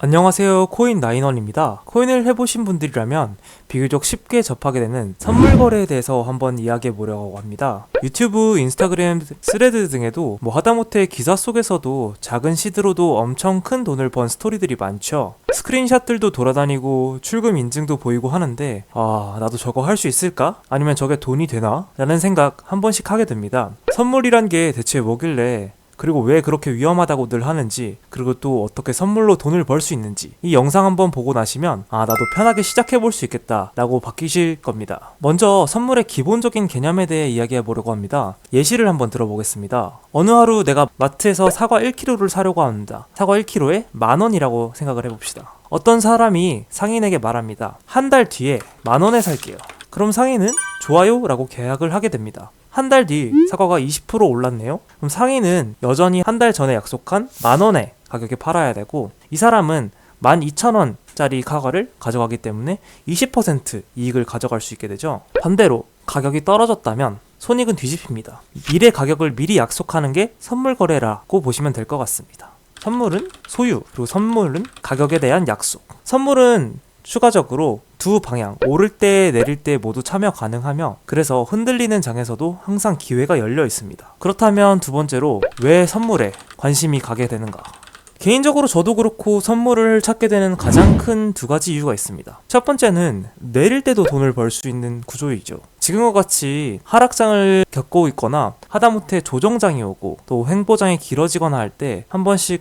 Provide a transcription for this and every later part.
안녕하세요, 코인9원입니다. 코인을 해보신 분들이라면 비교적 쉽게 접하게 되는 선물 거래에 대해서 한번 이야기해 보려고 합니다. 유튜브, 인스타그램, 스레드 등에도 하다못해 기사 속에서도 작은 시드로도 엄청 큰 돈을 번 스토리들이 많죠. 스크린샷들도 돌아다니고 출금 인증도 보이고 하는데 나도 저거 할 수 있을까? 아니면 저게 돈이 되나? 라는 생각 한 번씩 하게 됩니다. 선물이란 게 대체 뭐길래, 그리고 왜 그렇게 위험하다고 늘 하는지, 그리고 또 어떻게 선물로 돈을 벌 수 있는지, 이 영상 한번 보고 나시면 나도 편하게 시작해볼 수 있겠다 라고 바뀌실 겁니다. 먼저 선물의 기본적인 개념에 대해 이야기해 보려고 합니다. 예시를 한번 들어보겠습니다. 어느 하루 내가 마트에서 사과 1kg를 사려고 합니다. 사과 1kg에 10,000원이라고 생각을 해봅시다. 어떤 사람이 상인에게 말합니다. 한 달 뒤에 10,000원에 살게요. 그럼 상인은 좋아요 라고 계약을 하게 됩니다. 한 달 뒤 사과가 20% 올랐네요. 그럼 상인은 여전히 한 달 전에 약속한 10,000원의 가격에 팔아야 되고, 이 사람은 12,000원짜리 사과를 가져가기 때문에 20% 이익을 가져갈 수 있게 되죠. 반대로 가격이 떨어졌다면 손익은 뒤집힙니다. 미래 가격을 미리 약속하는 게 선물 거래라고 보시면 될 것 같습니다. 선물은 소유, 그리고 선물은 가격에 대한 약속. 선물은 추가적으로 두 방향, 오를 때 내릴 때 모두 참여 가능하며, 그래서 흔들리는 장에서도 항상 기회가 열려 있습니다. 그렇다면 두 번째로 왜 선물에 관심이 가게 되는가? 개인적으로 저도 그렇고 선물을 찾게 되는 가장 큰 두 가지 이유가 있습니다. 첫 번째는 내릴 때도 돈을 벌 수 있는 구조이죠. 지금과 같이 하락장을 겪고 있거나 하다못해 조정장이 오고 또 횡보장이 길어지거나 할 때 한 번씩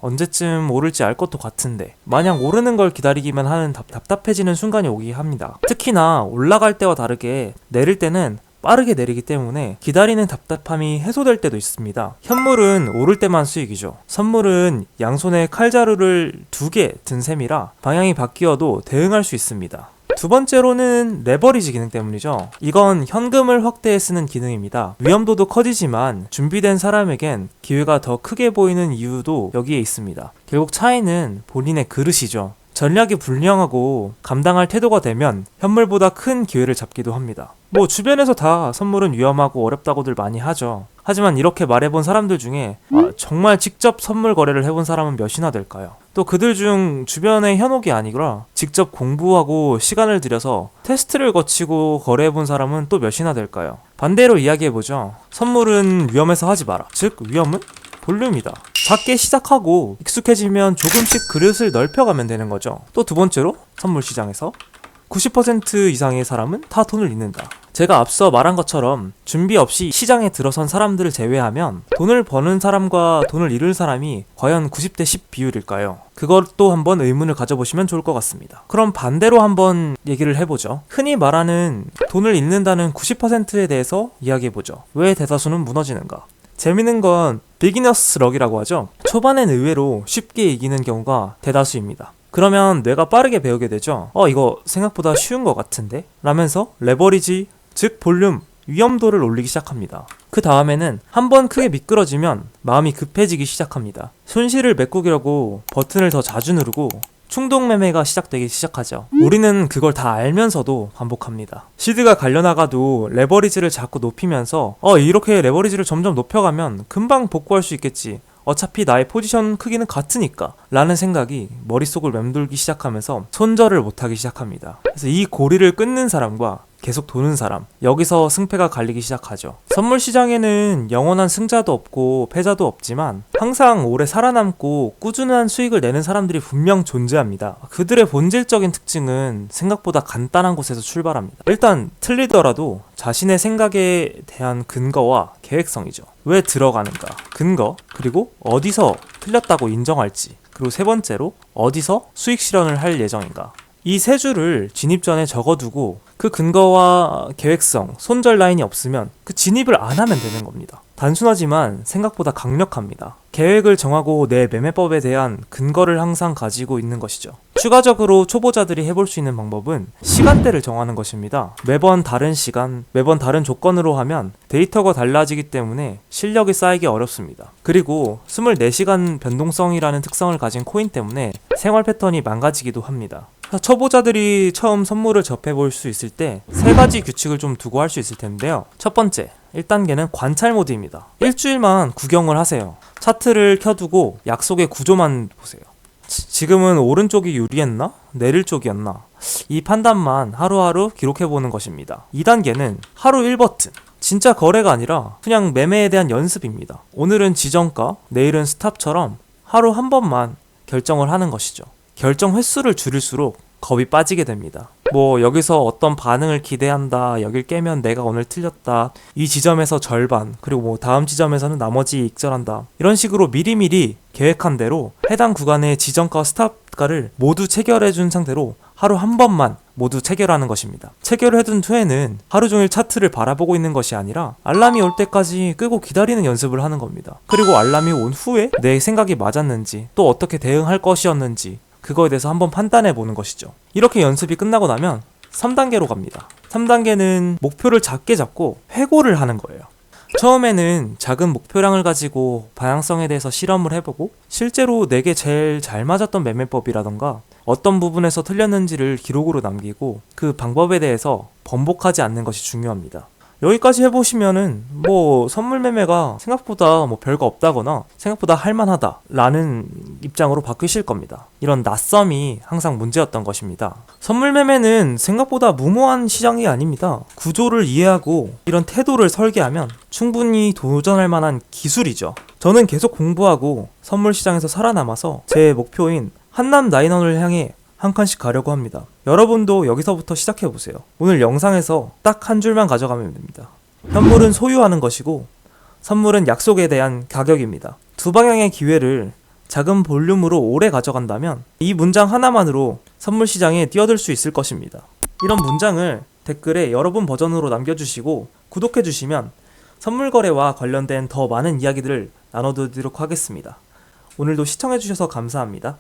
언제쯤 오를지 알 것도 같은데 마냥 오르는 걸 기다리기만 하는 답답해지는 순간이 오기 합니다. 특히나 올라갈 때와 다르게 내릴 때는 빠르게 내리기 때문에 기다리는 답답함이 해소될 때도 있습니다. 현물은 오를 때만 수익이죠. 선물은 양손에 칼자루를 2개 든 셈이라 방향이 바뀌어도 대응할 수 있습니다. 두 번째로는 레버리지 기능 때문이죠. 이건 현금을 확대해 쓰는 기능입니다. 위험도도 커지지만 준비된 사람에겐 기회가 더 크게 보이는 이유도 여기에 있습니다. 결국 차이는 본인의 그릇이죠. 전략이 불량하고 감당할 태도가 되면 현물보다 큰 기회를 잡기도 합니다. 주변에서 다 선물은 위험하고 어렵다고들 많이 하죠. 하지만 이렇게 말해본 사람들 중에 정말 직접 선물 거래를 해본 사람은 몇이나 될까요? 또 그들 중 주변의 현혹이 아니라 직접 공부하고 시간을 들여서 테스트를 거치고 거래해본 사람은 또 몇이나 될까요? 반대로 이야기해보죠. 선물은 위험해서 하지 마라. 즉 위험은 볼륨이다. 작게 시작하고 익숙해지면 조금씩 그릇을 넓혀가면 되는 거죠. 또 두 번째로 선물 시장에서 90% 이상의 사람은 다 돈을 잃는다. 제가 앞서 말한 것처럼 준비 없이 시장에 들어선 사람들을 제외하면 돈을 버는 사람과 돈을 잃을 사람이 과연 90대 10 비율일까요? 그것도 한번 의문을 가져보시면 좋을 것 같습니다. 그럼 반대로 한번 얘기를 해보죠. 흔히 말하는 돈을 잃는다는 90%에 대해서 이야기해보죠. 왜 대다수는 무너지는가? 재밌는 건 비기너스 럭이라고 하죠. 초반엔 의외로 쉽게 이기는 경우가 대다수입니다. 그러면 뇌가 빠르게 배우게 되죠. 이거 생각보다 쉬운 것 같은데? 라면서 레버리지, 즉 볼륨, 위험도를 올리기 시작합니다. 그 다음에는 한번 크게 미끄러지면 마음이 급해지기 시작합니다. 손실을 메꾸려고 버튼을 더 자주 누르고 충동 매매가 시작되기 시작하죠. 우리는 그걸 다 알면서도 반복합니다. 시드가 갈려나가도 레버리지를 자꾸 높이면서 이렇게 레버리지를 점점 높여가면 금방 복구할 수 있겠지. 어차피 나의 포지션 크기는 같으니까 라는 생각이 머릿속을 맴돌기 시작하면서 손절을 못하기 시작합니다. 그래서 이 고리를 끊는 사람과 계속 도는 사람, 여기서 승패가 갈리기 시작하죠. 선물 시장에는 영원한 승자도 없고 패자도 없지만 항상 오래 살아남고 꾸준한 수익을 내는 사람들이 분명 존재합니다. 그들의 본질적인 특징은 생각보다 간단한 곳에서 출발합니다. 일단 틀리더라도 자신의 생각에 대한 근거와 계획성이죠. 왜 들어가는가, 근거, 그리고 어디서 틀렸다고 인정할지, 그리고 세 번째로 어디서 수익 실현을 할 예정인가. 이 세 줄을 진입 전에 적어두고 그 근거와 계획성, 손절 라인이 없으면 그 진입을 안 하면 되는 겁니다. 단순하지만 생각보다 강력합니다. 계획을 정하고 내 매매법에 대한 근거를 항상 가지고 있는 것이죠. 추가적으로 초보자들이 해볼 수 있는 방법은 시간대를 정하는 것입니다. 매번 다른 시간, 매번 다른 조건으로 하면 데이터가 달라지기 때문에 실력이 쌓이기 어렵습니다. 그리고 24시간 변동성이라는 특성을 가진 코인 때문에 생활 패턴이 망가지기도 합니다. 초보자들이 처음 선물을 접해볼 수 있을 때 3가지 규칙을 좀 두고 할 수 있을 텐데요. 첫 번째, 1단계는 관찰 모드입니다. 일주일만 구경을 하세요. 차트를 켜두고 약속의 구조만 보세요. 지금은 오른쪽이 유리했나? 내릴 쪽이었나? 이 판단만 하루하루 기록해보는 것입니다. 2단계는 하루 1버튼. 진짜 거래가 아니라 그냥 매매에 대한 연습입니다. 오늘은 지정가, 내일은 스탑처럼 하루 한 번만 결정을 하는 것이죠. 결정 횟수를 줄일수록 겁이 빠지게 됩니다. 뭐 여기서 어떤 반응을 기대한다, 여길 깨면 내가 오늘 틀렸다, 이 지점에서 절반, 그리고 뭐 다음 지점에서는 나머지 익절한다, 이런 식으로 미리미리 계획한 대로 해당 구간의 지정가와 스탑가를 모두 체결해 준 상태로 하루 한 번만 모두 체결하는 것입니다. 체결을 해둔 후에는 하루 종일 차트를 바라보고 있는 것이 아니라 알람이 올 때까지 끄고 기다리는 연습을 하는 겁니다. 그리고 알람이 온 후에 내 생각이 맞았는지, 또 어떻게 대응할 것이었는지 그거에 대해서 한번 판단해 보는 것이죠. 이렇게 연습이 끝나고 나면 3단계로 갑니다. 3단계는 목표를 작게 잡고 회고를 하는 거예요. 처음에는 작은 목표량을 가지고 방향성에 대해서 실험을 해보고 실제로 내게 제일 잘 맞았던 매매법이라던가 어떤 부분에서 틀렸는지를 기록으로 남기고 그 방법에 대해서 번복하지 않는 것이 중요합니다. 여기까지 해보시면은 뭐 선물 매매가 생각보다 뭐 별거 없다거나 생각보다 할만하다 라는 입장으로 바뀌실 겁니다. 이런 낯섦이 항상 문제였던 것입니다. 선물 매매는 생각보다 무모한 시장이 아닙니다. 구조를 이해하고 이런 태도를 설계하면 충분히 도전할 만한 기술이죠. 저는 계속 공부하고 선물 시장에서 살아남아서 제 목표인 한남 나인원을 향해 한 칸씩 가려고 합니다. 여러분도 여기서부터 시작해보세요. 오늘 영상에서 딱 한 줄만 가져가면 됩니다. 현물은 소유하는 것이고 선물은 약속에 대한 가격입니다. 두 방향의 기회를 작은 볼륨으로 오래 가져간다면 이 문장 하나만으로 선물 시장에 뛰어들 수 있을 것입니다. 이런 문장을 댓글에 여러분 버전으로 남겨주시고 구독해주시면 선물 거래와 관련된 더 많은 이야기들을 나눠드리도록 하겠습니다. 오늘도 시청해주셔서 감사합니다.